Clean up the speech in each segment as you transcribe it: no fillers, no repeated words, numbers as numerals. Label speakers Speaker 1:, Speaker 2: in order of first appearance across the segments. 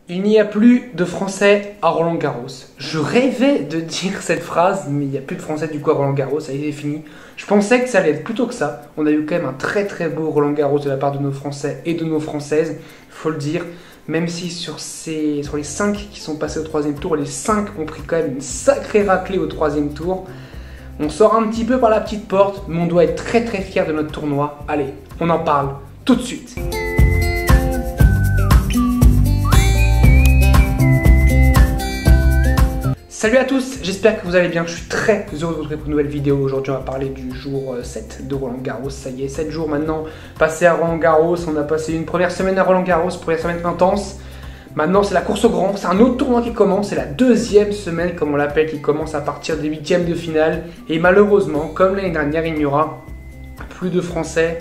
Speaker 1: Il n'y a plus de Français à Roland-Garros. Je rêvais de dire cette phrase, mais il n'y a plus de Français du coup à Roland-Garros, ça y est, c'est fini. Je pensais que ça allait être plutôt que ça. On a eu quand même un très beau Roland-Garros de la part de nos Français et de nos Françaises, faut le dire. Même si sur les 5 qui sont passés au troisième tour, les 5 ont pris quand même une sacrée raclée au troisième tour. On sort un petit peu par la petite porte, mais on doit être très fiers de notre tournoi. Allez, on en parle tout de suite. Salut à tous, j'espère que vous allez bien, je suis très heureux de vous retrouver pour une nouvelle vidéo. Aujourd'hui on va parler du jour 7 de Roland Garros, ça y est, 7 jours maintenant passés à Roland Garros. On a passé une première semaine à Roland Garros, première semaine intense. Maintenant c'est la course au grand, c'est un autre tournoi qui commence, c'est la deuxième semaine comme on l'appelle, qui commence à partir des huitièmes de finale. Et malheureusement, comme l'année dernière, il n'y aura plus de Français.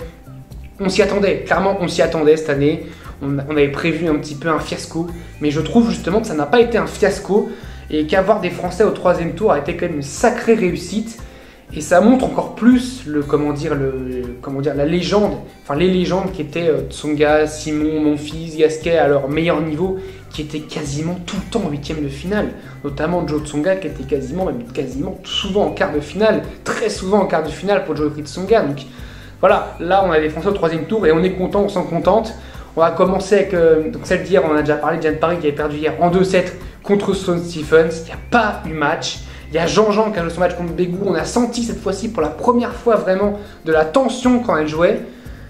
Speaker 1: On s'y attendait, clairement on s'y attendait cette année. On avait prévu un petit peu un fiasco, mais je trouve justement que ça n'a pas été un fiasco. Et qu'avoir des Français au troisième tour a été quand même une sacrée réussite. Et ça montre encore plus la légende, enfin les légendes qui étaient Tsonga, Simon, Monfils, Gasquet à leur meilleur niveau, qui étaient quasiment tout le temps en huitième de finale. Notamment Joe Tsonga qui était quasiment souvent en quart de finale, très souvent en quart de finale pour Joe Tsonga. Donc voilà, là on a des Français au troisième tour et on est content, on s'en contente. On va commencer avec celle d'hier, on en a déjà parlé, Diane Paris qui avait perdu hier en 2-7 contre Sloane Stephens. Il n'y a pas eu match. Il y a Jean-Jean qui a joué son match contre Begu. On a senti cette fois-ci pour la première fois vraiment de la tension quand elle jouait.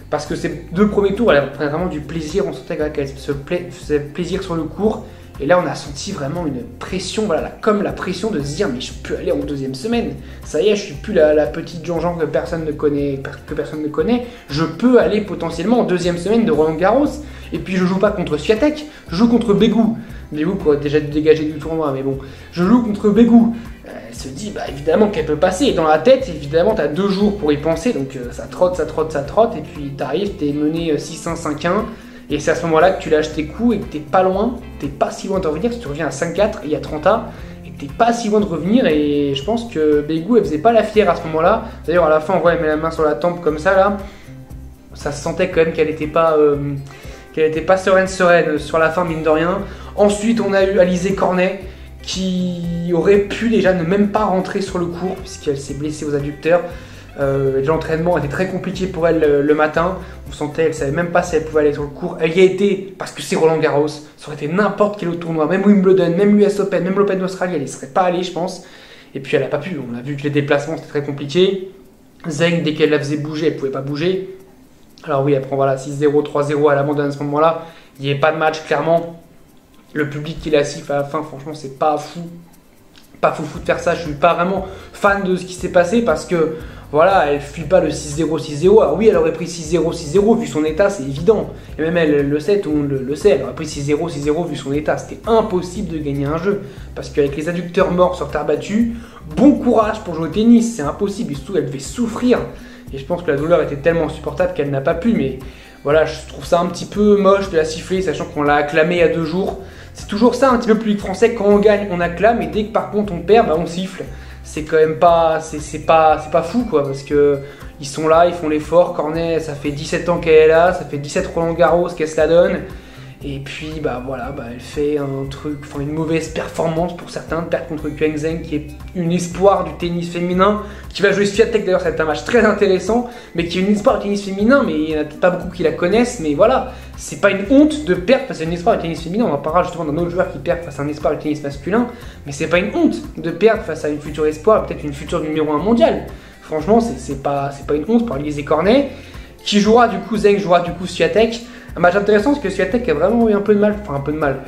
Speaker 1: Parce que ces deux premiers tours, elle prenait vraiment du plaisir. On sentait qu'elle se faisait plaisir sur le court. Et là, on a senti vraiment une pression, voilà, comme la pression de se dire mais je peux aller en deuxième semaine. Ça y est, je suis plus la petite Jean-Jean que personne ne connaît, Je peux aller potentiellement en deuxième semaine de Roland-Garros. Et puis je joue pas contre Swiatek, je joue contre Begu. Begu qui a déjà dégagé du tournoi, mais bon, je joue contre Begu. Elle se dit bah évidemment qu'elle peut passer. Et dans la tête, évidemment, tu as 2 jours pour y penser. Donc ça trotte. Et puis tu arrives, tu es mené 6-1, 5-1. Et c'est à ce moment-là que tu lâches tes coups et que t'es pas loin, t'es pas si loin de revenir. Si tu reviens à 5-4 et il y a 30A, et que t'es pas si loin de revenir. Et je pense que Begu, elle faisait pas la fière à ce moment-là. D'ailleurs, à la fin, on voit elle met la main sur la tempe comme ça là. Ça se sentait quand même qu'elle était pas sereine sur la fin, mine de rien. Ensuite, on a eu Alizé Cornet qui aurait pu déjà ne même pas rentrer sur le court puisqu'elle s'est blessée aux adducteurs. L'entraînement était très compliqué pour elle le matin. On sentait, elle savait même pas si elle pouvait aller sur le court. Elle y a été parce que c'est Roland Garros. Ça aurait été n'importe quel autre tournoi, même Wimbledon, même l'US Open, même l'Open d'Australie, elle y serait pas allée, je pense. Et puis elle a pas pu. On a vu que les déplacements c'était très compliqué. Zeng, dès qu'elle la faisait bouger, elle pouvait pas bouger. Alors oui, elle prend voilà 6-0, 3-0 à l'abandon à ce moment-là. Il n'y avait pas de match clairement. Le public qui la siffle à la fin, franchement, c'est pas fou. Pas fou de faire ça. Je suis pas vraiment fan de ce qui s'est passé parce que voilà, elle fuit pas le 6-0, 6-0. Alors oui, elle aurait pris 6-0, 6-0 vu son état, c'est évident. Et même elle le sait, tout le monde le sait, elle aurait pris 6-0, 6-0 vu son état. C'était impossible de gagner un jeu. Parce qu'avec les adducteurs morts sur terre battue, bon courage pour jouer au tennis, c'est impossible. Et surtout, elle devait souffrir. Et je pense que la douleur était tellement insupportable qu'elle n'a pas pu. Mais voilà, je trouve ça un petit peu moche de la siffler, sachant qu'on l'a acclamé il y a 2 jours. C'est toujours ça un petit peu le public français, quand on gagne on acclame et dès que par contre on perd bah on siffle. C'est quand même pas, c'est pas fou quoi, parce que ils sont là, ils font l'effort. Cornet, ça fait 17 ans qu'elle est là, ça fait 17 Roland Garros qu'elle se la donne. Et puis bah voilà, elle fait un truc, enfin une mauvaise performance pour certains, de perdre contre Yuan Zheng qui est une espoir du tennis féminin, qui va jouer Swiatek d'ailleurs, ça va être un match très intéressant, mais qui est une espoir du tennis féminin, mais il n'y en a pas beaucoup qui la connaissent, mais voilà, c'est pas une honte de perdre face à une espoir du tennis féminin, on en parlera justement d'un autre joueur qui perd face à un espoir du tennis masculin, mais c'est pas une honte de perdre face à une future espoir, peut-être une future numéro 1 mondiale. Franchement, c'est pas une honte pour Alizé Cornet, qui jouera du coup Zheng, jouera du coup Swiatek. Un match intéressant parce que Swiatek a vraiment eu un peu de mal,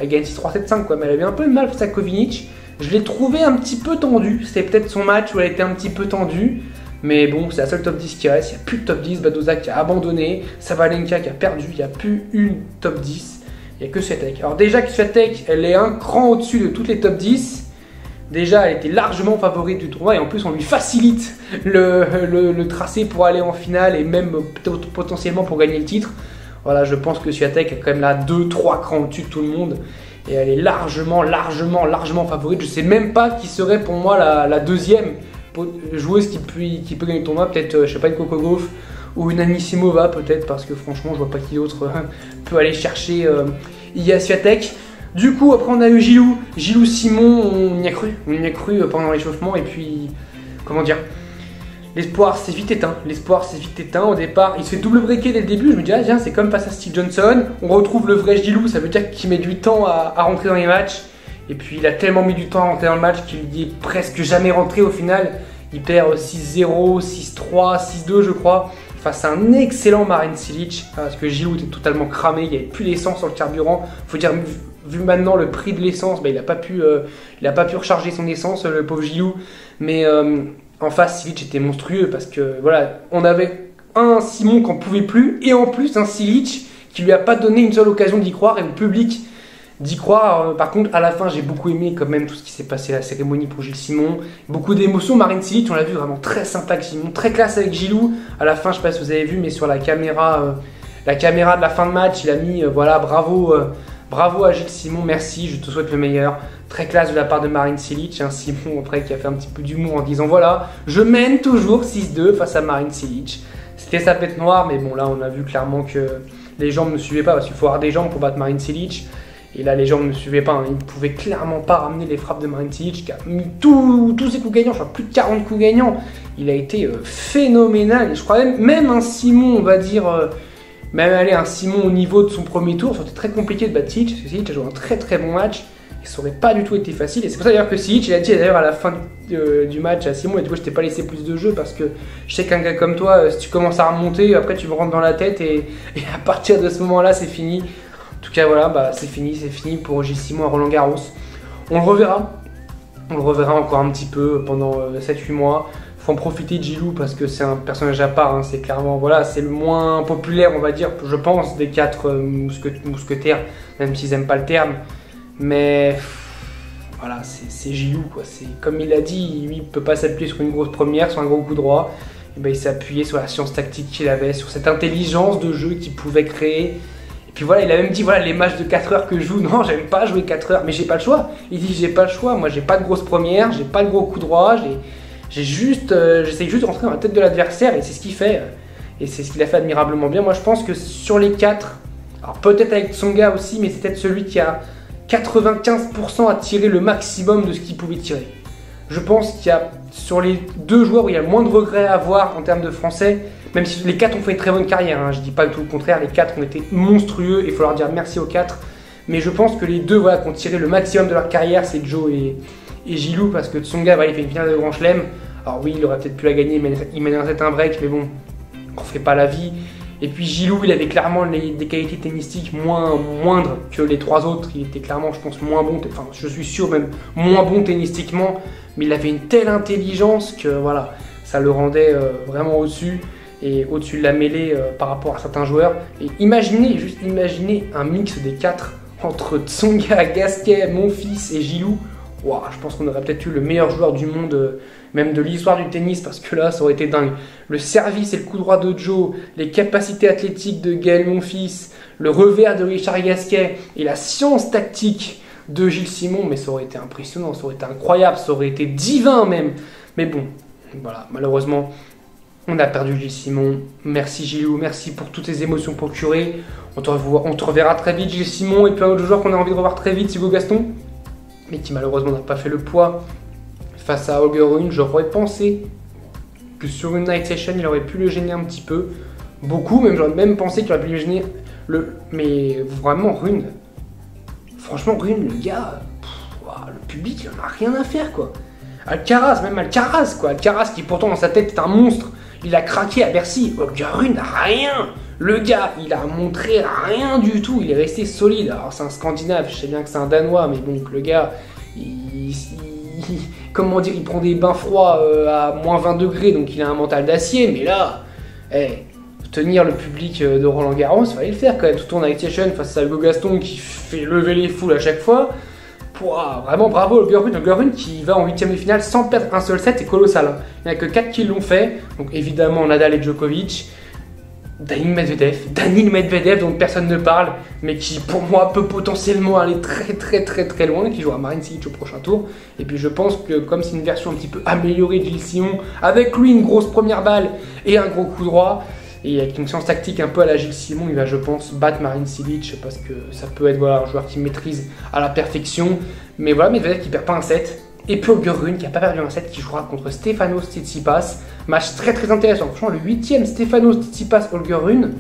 Speaker 1: elle gagne 6-3, 7-5 quoi, mais elle a eu un peu de mal face à Kovinic. Je l'ai trouvé un petit peu tendu, c'était peut-être son match où elle était un petit peu tendue, mais bon, c'est la seule top 10 qui reste, il n'y a plus de top 10, Badoza qui a abandonné, Sabalenka qui a perdu, il n'y a plus une top 10, il n'y a que Swiatek. Alors déjà que Swiatek, elle est un cran au-dessus de toutes les top 10, déjà elle était largement favorite du tournoi et en plus on lui facilite le tracé pour aller en finale et même potentiellement pour gagner le titre. Voilà, je pense que Swiatek est quand même là 2-3 crans au-dessus de tout le monde. Et elle est largement favorite. Je sais même pas qui serait pour moi la deuxième joueuse qui peut gagner le tournoi. Peut-être, je sais pas, une Coco Gauff ou une Anisimova peut-être. Parce que franchement, je vois pas qui d'autre peut aller chercher Iga Swiatek. Du coup, après on a eu Gilou Simon, on y a cru pendant l'échauffement et puis, comment dire, l'espoir s'est vite éteint, au départ, il se fait double breaker dès le début, je me dis ah tiens c'est comme face à Steve Johnson, on retrouve le vrai Gilou, ça veut dire qu'il met du temps à rentrer dans les matchs, et puis il a tellement mis du temps à rentrer dans le match qu'il n'y est presque jamais rentré au final, il perd 6-0, 6-3, 6-2 je crois, face à un excellent Marin Cilic, parce que Gilou était totalement cramé, il n'y avait plus d'essence sur le carburant, faut dire vu maintenant le prix de l'essence, bah, il n'a pas pu recharger son essence, le pauvre Gilou. Mais en face, Cilic était monstrueux parce que voilà, on avait un Simon qu'on ne pouvait plus et en plus un Cilic qui lui a pas donné une seule occasion d'y croire et le public d'y croire. Par contre, à la fin, j'ai beaucoup aimé quand même tout ce qui s'est passé à la cérémonie pour Gilles Simon. Beaucoup d'émotions. Marin Cilic, on l'a vu vraiment très sympa avec Simon, très classe avec Gilou. À la fin, je ne sais pas si vous avez vu, mais sur la caméra de la fin de match, il a mis voilà, bravo. Bravo à Gilles Simon, merci, je te souhaite le meilleur. Très classe de la part de Marin Cilic, hein, Simon après qui a fait un petit peu d'humour en disant voilà, je mène toujours 6-2 face à Marin Cilic. C'était sa bête noire, mais bon là on a vu clairement que les jambes ne suivaient pas parce qu'il faut avoir des jambes pour battre Marin Cilic. Et là les jambes ne suivaient pas, hein. Il ne pouvait clairement pas ramener les frappes de Marin Cilic qui a mis tous ses coups gagnants, je crois plus de 40 coups gagnants. Il a été phénoménal, et je crois même un Simon on va dire... même aller un Simon au niveau de son premier tour, c'était très compliqué de battre Cilic, parce que Cilic a joué un très très bon match, et ça aurait pas du tout été facile, et c'est pour ça d'ailleurs que Cilic, il a dit d'ailleurs à la fin du match à Simon, il a dit ouais, je t'ai pas laissé plus de jeu, parce que je sais qu'un gars comme toi, si tu commences à remonter, après tu me rentres dans la tête, et à partir de ce moment-là, c'est fini. En tout cas voilà, bah, c'est fini pour Gilles Simon à Roland Garros. On le reverra encore un petit peu pendant 7-8 mois. En profiter de Gilou parce que c'est un personnage à part, hein, c'est clairement, voilà, c'est le moins populaire on va dire, je pense, des 4 mousquetaires, même s'ils n'aiment pas le terme, mais voilà, c'est Gilou quoi, c'est comme il a dit, lui, il peut pas s'appuyer sur une grosse première, sur un gros coup droit, et ben, il s'est appuyé sur la science tactique qu'il avait, sur cette intelligence de jeu qu'il pouvait créer. Et puis voilà, il a même dit voilà, les matchs de 4 heures que je joue, non, j'aime pas jouer 4 heures, mais j'ai pas le choix. Il dit j'ai pas le choix, moi j'ai pas de grosse première, j'ai pas de gros coup droit, j'essaie juste de rentrer dans la tête de l'adversaire et c'est ce qu'il fait. Et c'est ce qu'il a fait admirablement bien. Moi je pense que sur les 4, alors peut-être avec Tsonga aussi, mais c'est peut-être celui qui a 95% à tirer le maximum de ce qu'il pouvait tirer. Je pense qu'il y a sur les 2 joueurs où il y a le moins de regrets à avoir en termes de français, même si les 4 ont fait une très bonne carrière, hein, je dis pas du tout le contraire, les 4 ont été monstrueux et il faut leur dire merci aux 4. Mais je pense que les 2 voilà, qui ont tiré le maximum de leur carrière, c'est Joe et Gilou, parce que Tsonga, voilà, il fait une finale de Grand Chelem. Alors oui, il aurait peut-être pu la gagner, mais il mènerait un break, mais bon, on ne ferait pas la vie. Et puis Gilou, il avait clairement des qualités tennistiques moindres que les 3 autres. Il était clairement, je pense, moins bon, enfin je suis sûr même, moins bon tennistiquement. Mais il avait une telle intelligence que voilà, ça le rendait vraiment au-dessus. Et au-dessus de la mêlée par rapport à certains joueurs. Et imaginez un mix des 4 entre Tsonga, Gasquet, Monfils et Gilou. Wow, je pense qu'on aurait peut-être eu le meilleur joueur du monde, même de l'histoire du tennis, parce que là, ça aurait été dingue. Le service et le coup droit de Joe, les capacités athlétiques de Gaël Monfils, le revers de Richard Gasquet et la science tactique de Gilles Simon, mais ça aurait été impressionnant, ça aurait été incroyable, ça aurait été divin même. Mais bon, voilà, malheureusement, on a perdu Gilles Simon. Merci Gilou, merci pour toutes tes émotions procurées. On te reverra très vite, Gilles Simon, et puis un autre joueur qu'on a envie de revoir très vite, Hugo Gaston, mais qui malheureusement n'a pas fait le poids face à Holger Rune. J'aurais pensé que sur une night session, il aurait pu le gêner un petit peu. Beaucoup, même j'aurais même pensé qu'il aurait pu le gêner. Mais vraiment, Rune, franchement, Rune, le gars, le public, il en a rien à faire, quoi. Alcaraz, même Alcaraz, quoi. Alcaraz qui pourtant dans sa tête est un monstre. Il a craqué à Bercy. Holger Rune, rien. Le gars, il a montré rien du tout, il est resté solide. Alors c'est un Scandinave, je sais bien que c'est un Danois, mais bon, le gars, comment dire, il prend des bains froids à moins 20 degrés, donc il a un mental d'acier, mais là, tenir le public de Roland Garros, il fallait le faire quand même, tout en night session face à Hugo Gaston qui fait lever les foules à chaque fois. Pouah, vraiment bravo Holger Rune. Holger Rune qui va en 8ème de finale sans perdre un seul set, c'est colossal. Hein. Il n'y en a que 4 qui l'ont fait, donc évidemment Nadal et Djokovic. Daniil Medvedev dont personne ne parle, mais qui pour moi peut potentiellement aller très loin, qui jouera Marin Cilic au prochain tour. Et puis je pense que comme c'est une version un petit peu améliorée de Gilles Simon, avec lui une grosse première balle et un gros coup droit, Et avec une science tactique un peu à la Gilles Simon, il va, je pense, battre Marin Cilic parce que ça peut être voilà, un joueur qui maîtrise à la perfection. Mais voilà, Medvedev qui perd pas un set. Et puis Holger Rune qui n'a pas perdu un set, qui jouera contre Stefanos Tsitsipas. Match très très intéressant. Franchement, le 8e Stefanos Tsitsipas Holger Rune.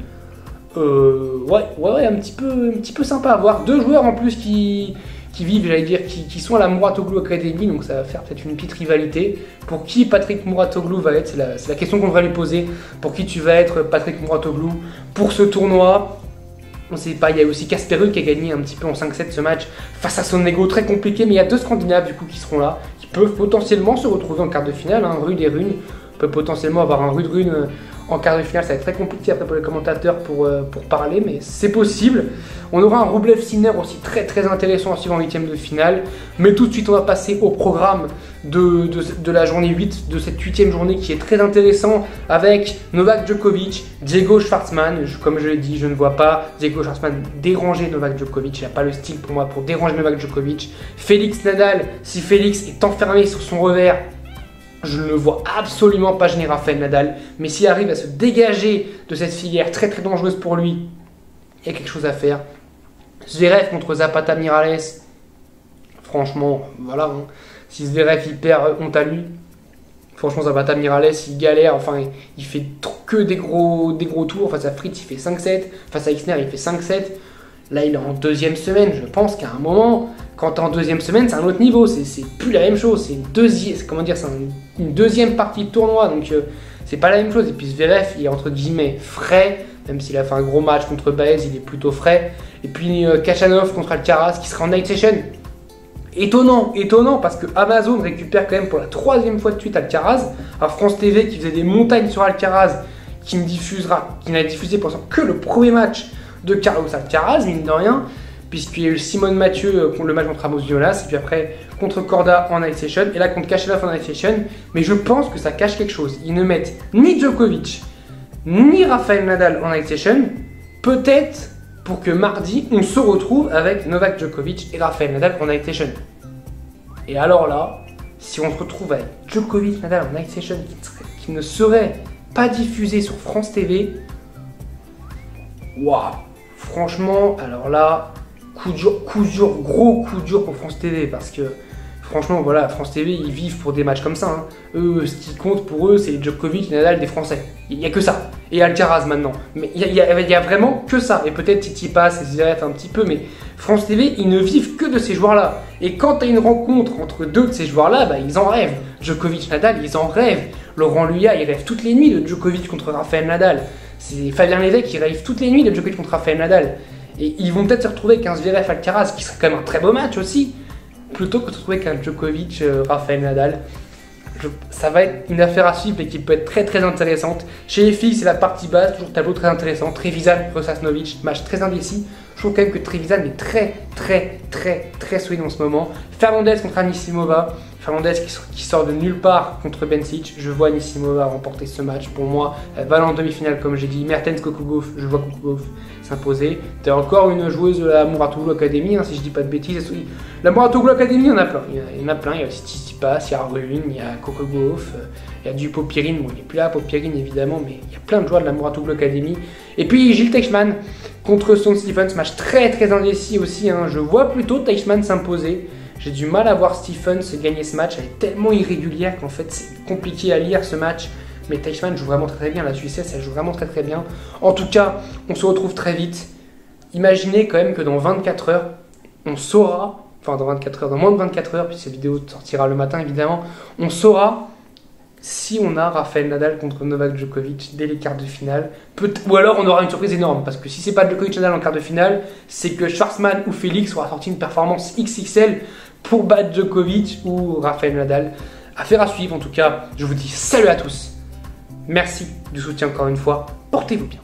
Speaker 1: Ouais, un petit peu sympa à voir. Deux joueurs en plus qui vivent, j'allais dire, qui sont à la Mouratoglou Academy, donc ça va faire peut-être une petite rivalité. Pour qui Patrick Mouratoglou va être, c'est la question qu'on devrait lui poser. Pour qui tu vas être, Patrick Mouratoglou, pour ce tournoi? On sait pas, il y a aussi Casper Ruud qui a gagné un petit peu en 5-7 ce match face à son ego très compliqué, mais il y a deux Scandinaves du coup qui seront là, qui peuvent potentiellement se retrouver en quart de finale, hein, Ruud et Rune. On peut potentiellement avoir un Ruud Rune en quart de finale, ça va être très compliqué après pour les commentateurs pour parler, mais c'est possible. On aura un Rublev Sinner aussi très très intéressant à suivre en 8e de finale. Mais tout de suite, on va passer au programme de la journée 8, de cette 8e journée qui est très intéressant avec Novak Djokovic, Diego Schwartzmann. Comme je l'ai dit, je ne vois pas Diego Schwartzmann déranger Novak Djokovic. Il n'a pas le style pour moi pour déranger Novak Djokovic. Félix Nadal, si Félix est enfermé sur son revers, je ne le vois absolument pas gêner Rafael Nadal. Mais s'il arrive à se dégager de cette filière très très dangereuse pour lui, il y a quelque chose à faire. Zverev contre Zapata Miralles, franchement, voilà. Hein. Si Zverev il perd, honte à lui. Franchement, Zapata Miralles, il galère. Enfin, il fait que des gros tours. Face à Fritz, il fait 5-7. Face à Isner, il fait 5-7. Là, il est en deuxième semaine. Je pense qu'à un moment, quand tu es en deuxième semaine, c'est un autre niveau. C'est plus la même chose. C'est une deuxième partie de tournoi. Donc, c'est pas la même chose. Et puis, Zverev, il est entre guillemets frais. Même s'il a fait un gros match contre Baez, il est plutôt frais. Et puis, Khachanov contre Alcaraz, qui sera en night session. Étonnant, parce que Amazon récupère quand même pour la 3e fois de suite Alcaraz. À France TV, qui faisait des montagnes sur Alcaraz, qui n'a diffusé pour l'instant que le premier match de Carlos Alcaraz, mine de rien, puisqu'il y a eu Simone Mathieu contre le match contre Ramos Violas, et puis après contre Corda en night session, et là contre Khachanov en night session. Mais je pense que ça cache quelque chose. Ils ne mettent ni Djokovic, ni Rafael Nadal en night session, peut-être pour que mardi, on se retrouve avec Novak Djokovic et Rafael Nadal en night session. Et alors là, si on se retrouve avec Djokovic Nadal en night session qui ne serait pas diffusé sur France TV, waouh, franchement, alors là, gros coup dur pour France TV, parce que franchement, voilà, France TV, ils vivent pour des matchs comme ça. Hein. Eux, ce qui compte pour eux, c'est Djokovic et Nadal des Français. Il n'y a que ça. Et Alcaraz maintenant. Mais il y a vraiment que ça. Et peut-être Tsitsipas et Zverev un petit peu, mais France TV, ils ne vivent que de ces joueurs-là. Et quand tu as une rencontre entre deux de ces joueurs-là, bah, ils en rêvent. Djokovic, Nadal, ils en rêvent. Laurent Luyat, il rêve toutes les nuits de Djokovic contre Rafael Nadal. C'est Fabien Lévesque qui rêve toutes les nuits de Djokovic contre Rafael Nadal. Et ils vont peut-être se retrouver avec un Zverev Alcaraz, qui serait quand même un très beau match aussi, plutôt que de se retrouver avec un Djokovic Rafael Nadal. Ça va être une affaire à suivre et qui peut être très très intéressante. Chez les filles, c'est la partie basse, toujours tableau très intéressant. Trevisan contre Sasnovic, match très indécis. Je trouve quand même que Trevisan est très solide en ce moment. Fernandez contre Anisimova. Fernandez qui sort de nulle part contre Bencic. Je vois Anisimova remporter ce match. Pour moi, elle va aller en demi-finale comme j'ai dit. Mertens Kokugov, je vois Kokugov s'imposer. T'as encore une joueuse de la Mouratoglou Academy, hein, si je dis pas de bêtises. La Mouratoglou Academy, il y en a plein. Il y en a plein. Il y a aussi Tsitsipas, il y a Rune, il y a Kokugov, il y a du Popirine. Bon, il n'est plus là, Popirine évidemment, mais il y a plein de joueurs de la Mouratoglou Academy. Et puis Gilles Teichmann contre Sloane Stephens, match très indécis aussi. Hein. Je vois plutôt Teichmann s'imposer. J'ai du mal à voir Stephens gagner ce match. Elle est tellement irrégulière qu'en fait c'est compliqué à lire ce match. Mais Teichmann joue vraiment très bien. La Suissesse, elle joue vraiment très bien. En tout cas, on se retrouve très vite. Imaginez quand même que dans 24 heures, on saura, enfin dans 24 heures, dans moins de 24 heures, puis cette vidéo sortira le matin évidemment, on saura si on a Rafael Nadal contre Novak Djokovic dès les quarts de finale. Ou alors on aura une surprise énorme, parce que si c'est pas Djokovic Nadal en quart de finale, c'est que Schwartzmann ou Félix aura sorti une performance XXL pour battre Djokovic ou Rafael Nadal. Affaire à suivre en tout cas. Je vous dis salut à tous. Merci du soutien encore une fois. Portez-vous bien.